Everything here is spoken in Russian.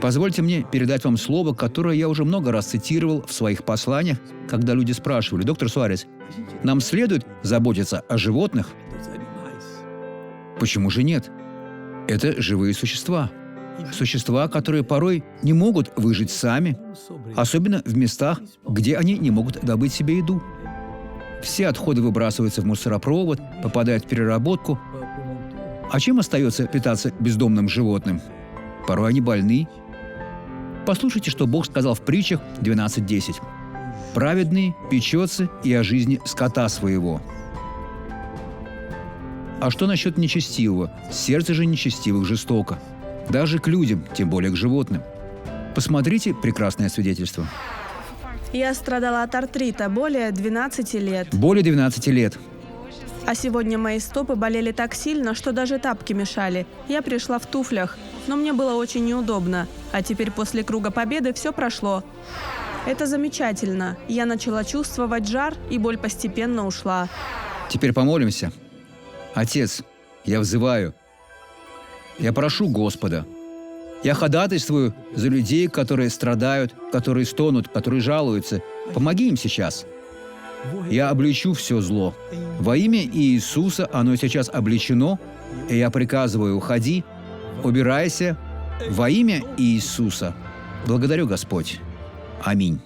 Позвольте мне передать вам слово, которое я уже много раз цитировал в своих посланиях, когда люди спрашивали: «Доктор Суарес, нам следует заботиться о животных?» Почему же нет? Это живые существа. Существа, которые порой не могут выжить сами, особенно в местах, где они не могут добыть себе еду. Все отходы выбрасываются в мусоропровод, попадают в переработку. А чем остается питаться бездомным животным? Порой они больны. Послушайте, что Бог сказал в притчах 12:10. «Праведный печется и о жизни скота своего». А что насчет нечестивого? Сердце же нечестивых жестоко. Даже к людям, тем более к животным. Посмотрите прекрасное свидетельство. Я страдала от артрита более 12 лет. Более 12 лет. А сегодня мои стопы болели так сильно, что даже тапки мешали. Я пришла в туфлях, но мне было очень неудобно. А теперь после Круга Победы все прошло. Это замечательно. Я начала чувствовать жар, и боль постепенно ушла. Теперь помолимся. Отец, я взываю. Я прошу Господа. Я ходатайствую за людей, которые страдают, которые стонут, которые жалуются. Помоги им сейчас. Я обличу все зло. Во имя Иисуса оно сейчас обличено, и я приказываю: уходи, убирайся во имя Иисуса. Благодарю, Господь. Аминь.